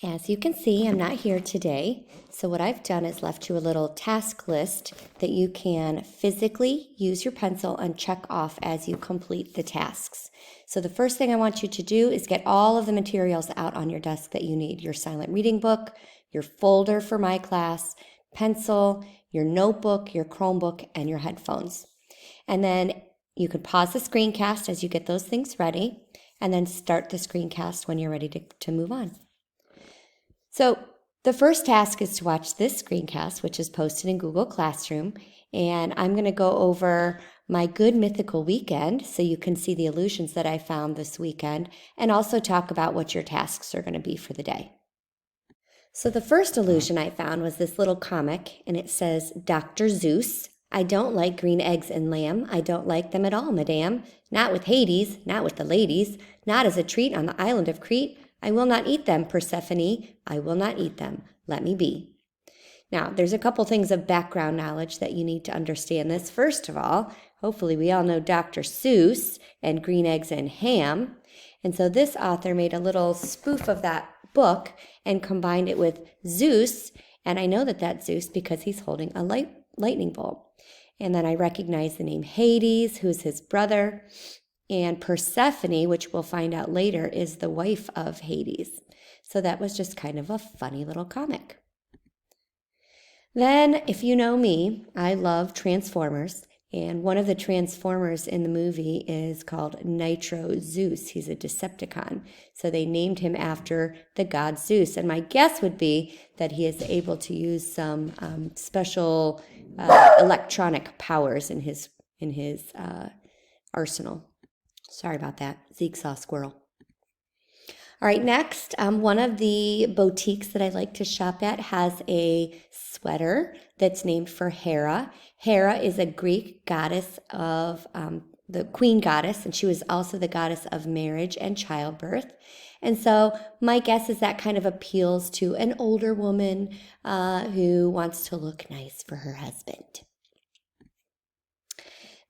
As you can see, I'm not here today, so what I've done is left you a little task list that you can physically use your pencil and check off as you complete the tasks. So the first thing I want you to do is get all of the materials out on your desk that you need. Your silent reading book, your folder for my class, pencil, your notebook, your Chromebook, and your headphones. And then you can pause the screencast as you get those things ready, and then start the screencast when you're ready to move on. So the first task is to watch this screencast, which is posted in Google Classroom, and I'm going to go over my good mythical weekend so you can see the illusions that I found this weekend, and also talk about what your tasks are going to be for the day. So the first illusion I found was this little comic, and it says, Dr. Zeus, I don't like green eggs and lamb. I don't like them at all, madame. Not with Hades, not with the ladies, not as a treat on the island of Crete. I will not eat them, Persephone. I will not eat them. Let me be. Now, there's a couple things of background knowledge that you need to understand this. First of all, hopefully we all know Dr. Seuss and green eggs and ham. And so this author made a little spoof of that book and combined it with Zeus. And I know that that's Zeus because he's holding a lightning bolt. And then I recognize the name Hades, who's his brother. And Persephone, which we'll find out later, is the wife of Hades. So that was just kind of a funny little comic. Then, if you know me, I love Transformers. And one of the Transformers in the movie is called Nitro Zeus. He's a Decepticon. So they named him after the god Zeus. And my guess would be that he is able to use some special electronic powers in his arsenal. Sorry about that. Zeke saw a squirrel. All right, next, one of the boutiques that I like to shop at has a sweater that's named for Hera. Hera is a Greek goddess of the queen goddess, and she was also the goddess of marriage and childbirth. And so my guess is that kind of appeals to an older woman who wants to look nice for her husband.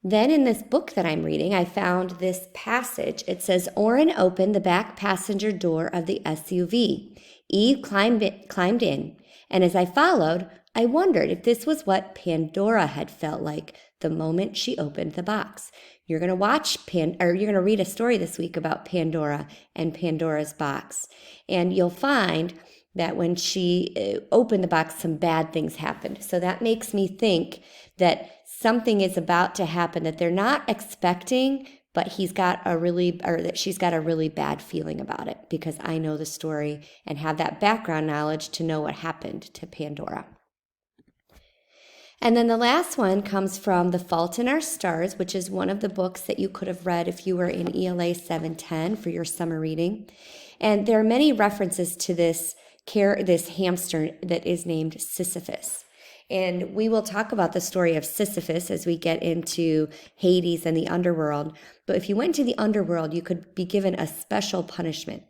Then in this book that I'm reading, I found this passage. It says, Orin opened the back passenger door of the SUV. Eve climbed in, and as I followed, I wondered if this was what Pandora had felt like the moment she opened the box. You're going to read a story this week about Pandora and Pandora's box, and you'll find that when she opened the box, some bad things happened. So that makes me think that something is about to happen that they're not expecting, but she's got a really bad feeling about it, because I know the story and have that background knowledge to know what happened to Pandora. And then the last one comes from The Fault in Our Stars, which is one of the books that you could have read if you were in ELA 710 for your summer reading. And there are many references to this hamster that is named Sisyphus. And we will talk about the story of Sisyphus as we get into Hades and the underworld. But if you went to the underworld, you could be given a special punishment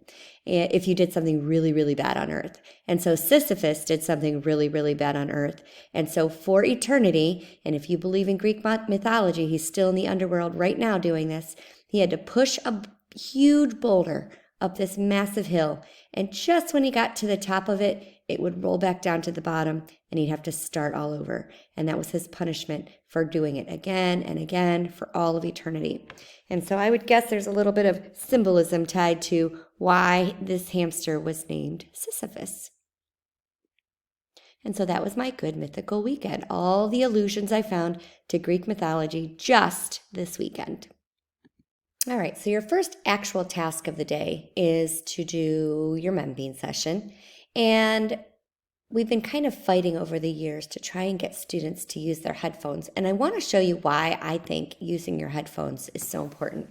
if you did something really, really bad on earth. And so Sisyphus did something really, really bad on earth. And so for eternity, and if you believe in Greek mythology, he's still in the underworld right now doing this, he had to push a huge boulder up this massive hill. And just when he got to the top of it, it would roll back down to the bottom and he'd have to start all over. And that was his punishment for doing it again and again for all of eternity. And so I would guess there's a little bit of symbolism tied to why this hamster was named Sisyphus. And so that was my good mythical weekend. All the allusions I found to Greek mythology just this weekend. All right, so your first actual task of the day is to do your membean session. And we've been kind of fighting over the years to try and get students to use their headphones. And I want to show you why I think using your headphones is so important.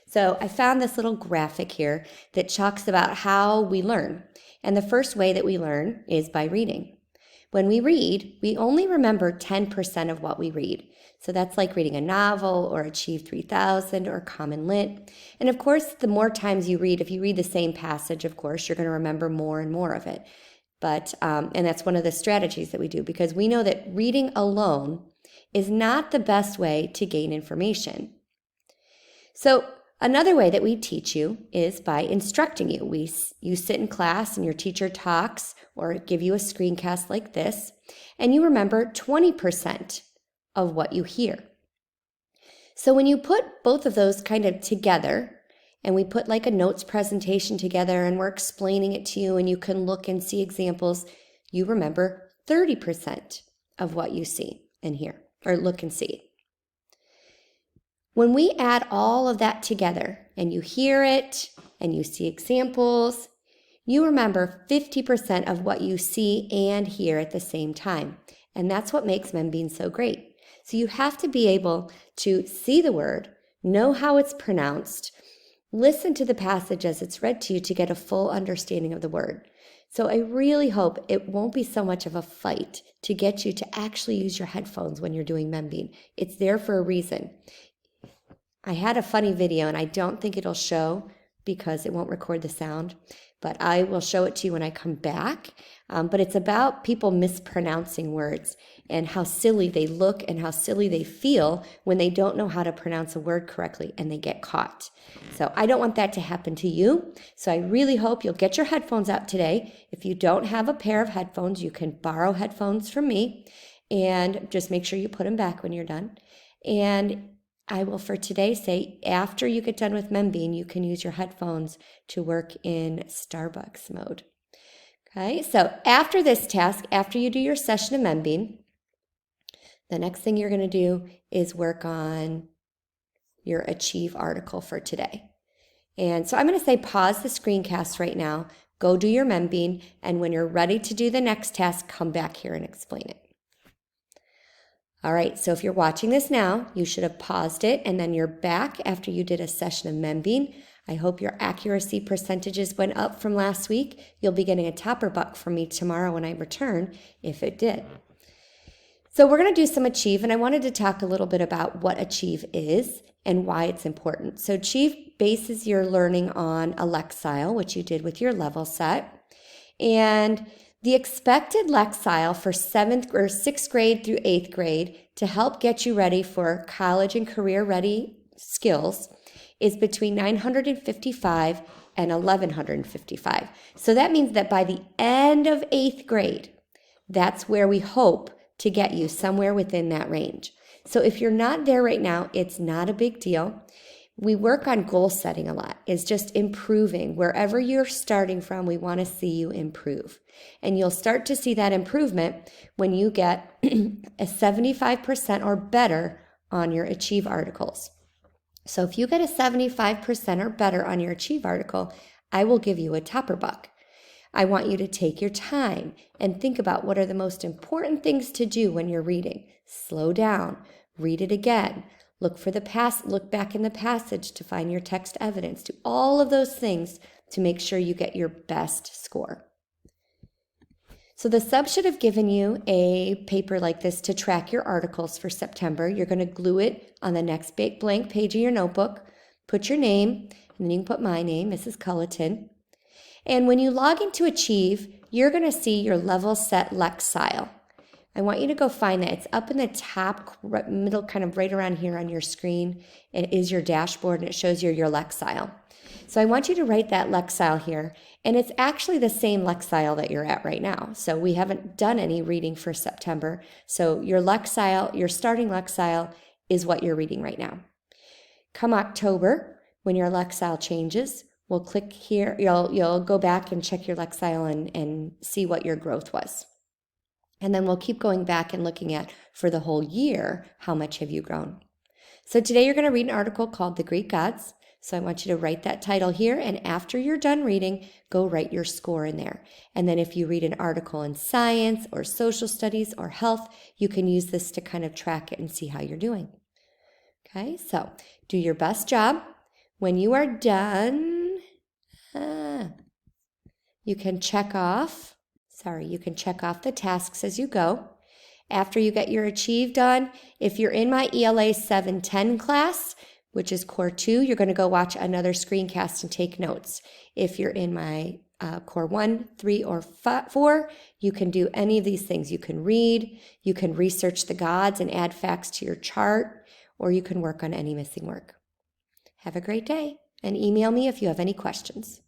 So I found this little graphic here that talks about how we learn. And the first way that we learn is by reading. When we read, we only remember 10% of what we read. So that's like reading a novel or Achieve 3000 or Common Lit. And of course, the more times you read, if you read the same passage, of course, you're going to remember more and more of it. But, and that's one of the strategies that we do, because we know that reading alone is not the best way to gain information. So Another way that we teach you is by instructing you. You sit in class and your teacher talks or give you a screencast like this, and you remember 20% of what you hear. So when you put both of those kind of together, and we put like a notes presentation together and we're explaining it to you and you can look and see examples, you remember 30% of what you see and hear, or look and see. When we add all of that together and you hear it and you see examples, you remember 50% of what you see and hear at the same time. And that's what makes Membeing so great. So you have to be able to see the word, know how it's pronounced, listen to the passage as it's read to you to get a full understanding of the word. So I really hope it won't be so much of a fight to get you to actually use your headphones when you're doing Membeing. It's there for a reason. I had a funny video, and I don't think it'll show because it won't record the sound, but I will show it to you when I come back. But it's about people mispronouncing words and how silly they look and how silly they feel when they don't know how to pronounce a word correctly and they get caught. So I don't want that to happen to you. So I really hope you'll get your headphones out today. If you don't have a pair of headphones, you can borrow headphones from me, and just make sure you put them back when you're done. And I will for today say after you get done with Membeing, you can use your headphones to work in Starbucks mode. Okay, so after this task, after you do your session of Membeing, the next thing you're going to do is work on your Achieve article for today. And so I'm going to say pause the screencast right now, go do your Membeing, and when you're ready to do the next task, come back here and explain it. All right, so if you're watching this now, you should have paused it, and then you're back after you did a session of Membeing. I hope your accuracy percentages went up from last week. You'll be getting a topper buck from me tomorrow when I return, if it did. So we're going to do some Achieve, and I wanted to talk a little bit about what Achieve is and why it's important. So Achieve bases your learning on a lexile, which you did with your level set, and the expected lexile for 6th grade through 8th grade to help get you ready for college and career ready skills is between 955 and 1155. So that means that by the end of 8th grade, that's where we hope to get you, somewhere within that range. So if you're not there right now, it's not a big deal. We work on goal setting a lot. It's just improving. Wherever you're starting from, we want to see you improve. And you'll start to see that improvement when you get a 75% or better on your Achieve articles. So if you get a 75% or better on your Achieve article, I will give you a topper buck. I want you to take your time and think about what are the most important things to do when you're reading. Slow down, read it again. Look back in the passage to find your text evidence. Do all of those things to make sure you get your best score. So the sub should have given you a paper like this to track your articles for September. You're going to glue it on the next blank page of your notebook. Put your name, and then you can put my name, Mrs. Culleton. And when you log into Achieve, you're going to see your level set lexile. I want you to go find that. It's up in the top middle, kind of right around here on your screen. It is your dashboard, and it shows you your lexile. So I want you to write that lexile here, and it's actually the same lexile that you're at right now. So we haven't done any reading for September. So your lexile, your starting lexile, is what you're reading right now. Come October, when your lexile changes, we'll click here. You'll go back and check your lexile and see what your growth was. And then we'll keep going back and looking at, for the whole year, how much have you grown. So today you're going to read an article called The Greek Gods. So I want you to write that title here, and after you're done reading, go write your score in there. And then if you read an article in science or social studies or health, you can use this to kind of track it and see how you're doing. Okay, so do your best job. When you are done, you can check off the tasks as you go. After you get your Achieve done, if you're in my ELA 710 class, which is Core 2, you're going to go watch another screencast and take notes. If you're in my Core 1, 3, or 4, you can do any of these things. You can read, you can research the gods and add facts to your chart, or you can work on any missing work. Have a great day and email me if you have any questions.